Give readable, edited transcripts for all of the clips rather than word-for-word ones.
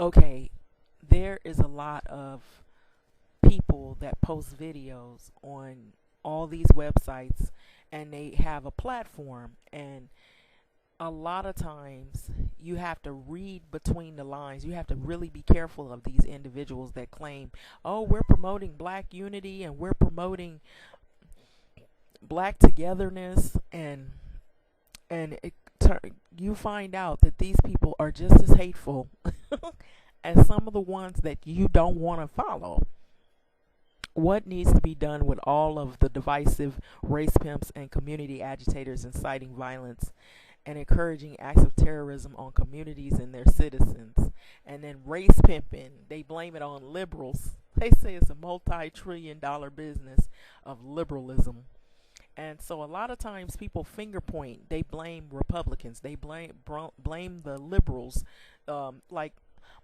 okay, there is a lot of people that post videos on all these websites, and they have a platform, and a lot of times you have to read between the lines. You have to really be careful of these individuals that claim, oh, we're promoting black unity and we're promoting black togetherness, and you find out that these people are just as hateful as some of the ones that you don't want to follow. What needs to be done with all of the divisive race pimps and community agitators inciting violence and encouraging acts of terrorism on communities and their citizens? And then race pimping, they blame it on liberals. They say it's a multi-trillion-dollar business of liberalism. And so a lot of times people finger point. They blame Republicans. They blame the liberals. Like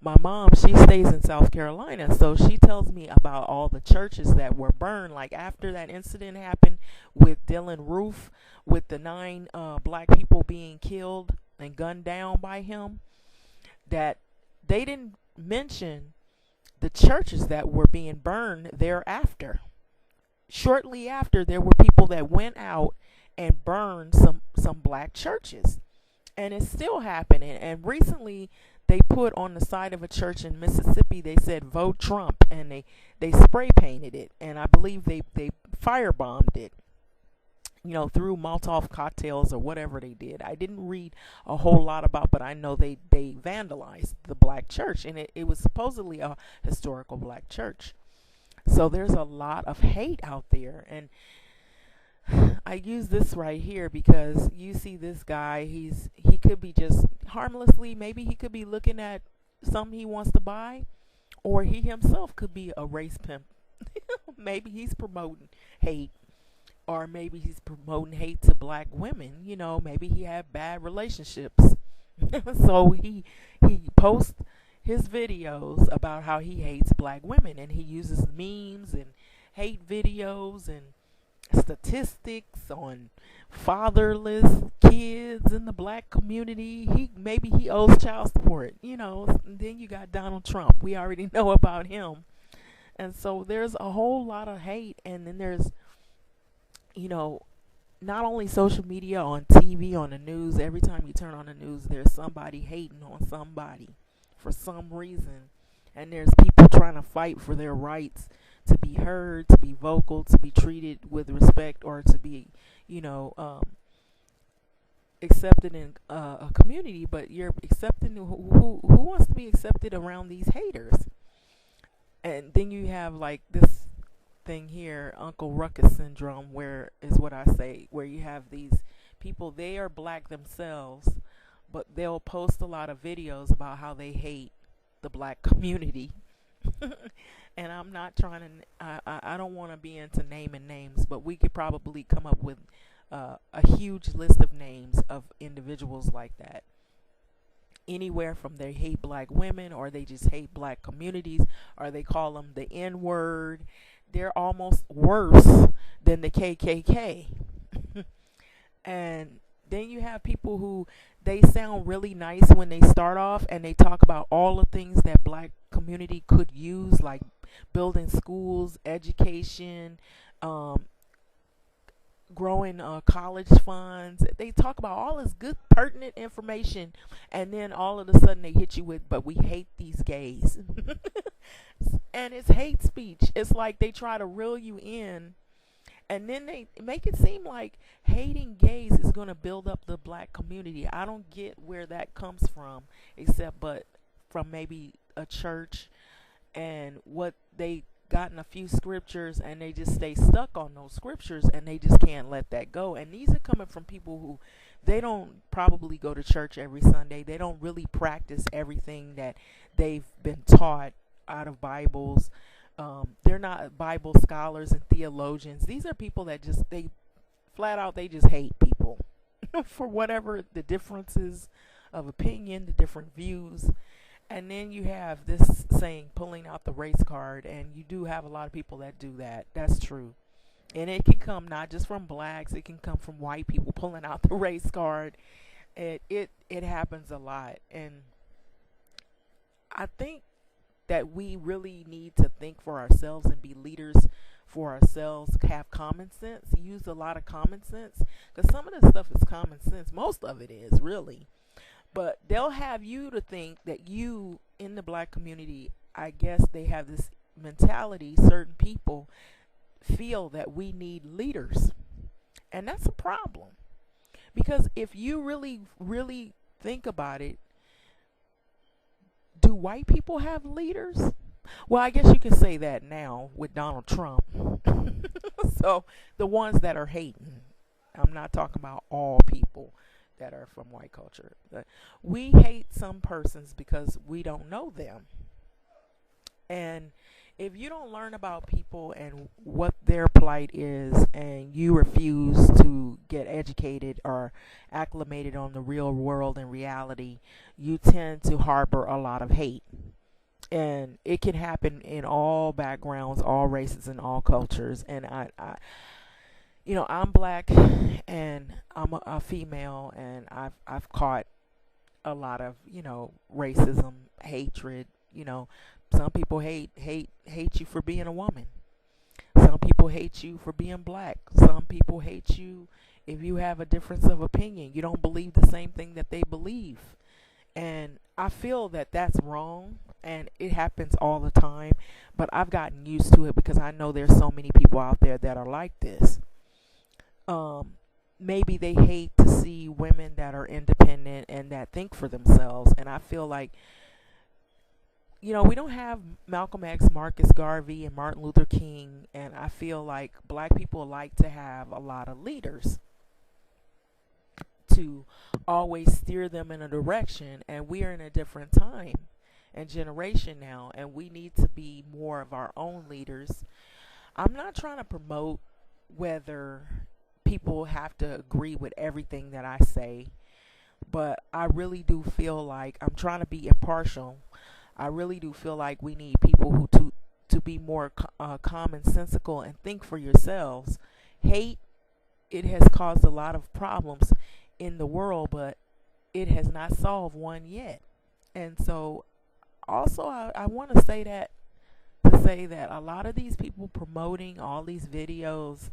my mom, she stays in South Carolina, so she tells me about all the churches that were burned. Like after that incident happened with Dylan Roof, with the 9 black people being killed and gunned down by him, that they didn't mention the churches that were being burned thereafter. Shortly after, there were people that went out and burned some black churches, and it's still happening. And recently they put on the side of a church in Mississippi, they said vote Trump, and they spray painted it, and I believe they firebombed it, through Molotov cocktails or whatever they did. I didn't read a whole lot about, but I know they vandalized the black church, and it was supposedly a historical black church. So there's a lot of hate out there, and I use this right here because you see this guy, he could be just harmlessly, maybe he could be looking at something he wants to buy, or he himself could be a race pimp. Maybe he's promoting hate, or maybe he's promoting hate to black women. Maybe he had bad relationships. So he posts his videos about how he hates black women, and he uses memes and hate videos and statistics on fatherless kids in the black community. Maybe he owes child support, and then you got Donald Trump. We already know about him. And so there's a whole lot of hate, and then there's not only social media, on TV, on the news. Every time you turn on the news, there's somebody hating on somebody for some reason, and there's people trying to fight for their rights to be heard, to be vocal, to be treated with respect, or to be accepted in a community. But you're accepting who wants to be accepted around these haters? And then you have like this thing here, Uncle Ruckus syndrome, where is what I say, where you have these people, they are black themselves, but they'll post a lot of videos about how they hate the black community. And I'm not trying to, I don't want to be into naming names, but we could probably come up with a huge list of names of individuals like that. Anywhere from they hate black women, or they just hate black communities, or they call them the N-word. They're almost worse than the KKK. And then you have people who, they sound really nice when they start off, and they talk about all the things that black community could use, like building schools, education, growing college funds. They talk about all this good pertinent information, and then all of a sudden they hit you with, but we hate these gays. And it's hate speech. It's like they try to reel you in, and then they make it seem like hating gays is going to build up the black community. I don't get where that comes from, except but from maybe a church, and what they gotten a few scriptures, and they just stay stuck on those scriptures, and they just can't let that go. And these are coming from people who, they don't probably go to church every Sunday. They don't really practice everything that they've been taught out of Bibles. They're not Bible scholars and theologians. These are people that just, they flat out, they just hate people for whatever the differences of opinion, the different views. And then you have this saying, pulling out the race card, and you do have a lot of people that do that. That's true. And it can come not just from blacks, it can come from white people pulling out the race card. It happens a lot. And I think that we really need to think for ourselves and be leaders for ourselves, have common sense, use a lot of common sense, because some of this stuff is common sense. Most of it is, really. But they'll have you to think that you, in the black community, I guess they have this mentality, certain people feel that we need leaders. And that's a problem. Because if you really, really think about it, do white people have leaders? Well, I guess you can say that now with Donald Trump. So the ones that are hating, I'm not talking about all people that are from white culture. But we hate some persons because we don't know them. And if you don't learn about people and what their plight is, and you refuse to get educated or acclimated on the real world and reality, you tend to harbor a lot of hate. And it can happen in all backgrounds, all races, and all cultures. And I'm black, and I'm a female, and I've caught a lot of racism, hatred. Some people hate you for being a woman. Some people hate you for being black. Some people hate you if you have a difference of opinion. You don't believe the same thing that they believe. And I feel that that's wrong, and it happens all the time. But I've gotten used to it because I know there's so many people out there that are like this. Maybe they hate to see women that are independent and that think for themselves. And I feel like, we don't have Malcolm X, Marcus Garvey, and Martin Luther King. And I feel like black people like to have a lot of leaders to always steer them in a direction. And we are in a different time and generation now, and we need to be more of our own leaders. I'm not trying to promote whether people have to agree with everything that I say, but I really do feel like I'm trying to be impartial. I really do feel like we need people who to be more commonsensical and think for yourselves. Hate, it has caused a lot of problems in the world, but it has not solved one yet. And so also I want to say that a lot of these people promoting all these videos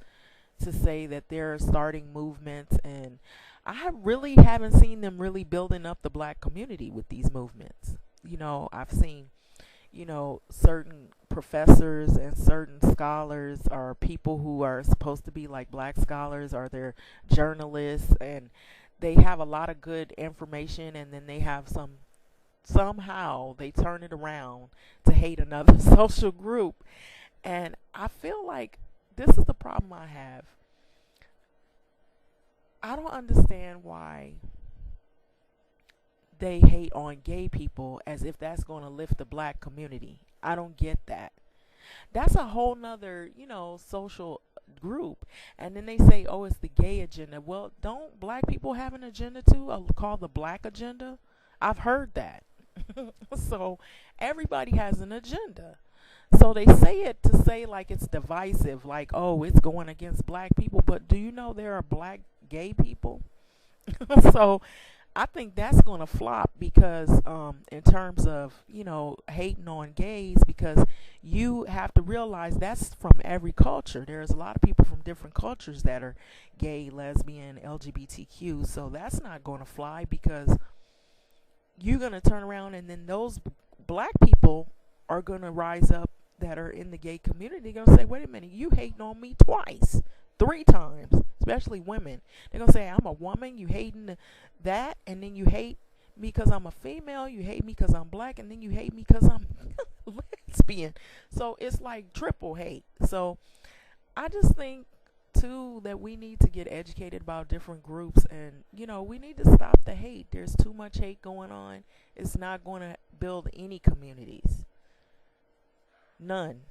to say that they're starting movements, and I really haven't seen them really building up the black community with these movements. I've seen, certain professors and certain scholars or people who are supposed to be like black scholars, or they're journalists, and they have a lot of good information, and then they have somehow they turn it around to hate another social group. And I feel like this is the problem I have. I don't understand why they hate on gay people as if that's going to lift the black community. I don't get that. That's a whole nother, social group. And then they say, oh, it's the gay agenda. Well, don't black people have an agenda too, called the black agenda? I've heard that. So everybody has an agenda. So they say it to say like it's divisive, like, oh, it's going against black people. But do you know there are black gay people? So I think that's going to flop because in terms of, hating on gays, because you have to realize that's from every culture. There's a lot of people from different cultures that are gay, lesbian, LGBTQ. So that's not going to fly because you're going to turn around and then those black people are going to rise up that are in the gay community. They're going to say, wait a minute, you hating on me twice, 3 times, especially women. They're going to say, I'm a woman, you hating that, and then you hate me because I'm a female, you hate me because I'm black, and then you hate me because I'm lesbian. So it's like triple hate. So I just think too that we need to get educated about different groups, and we need to stop the hate. There's too much hate going on. It's not going to build any communities. None.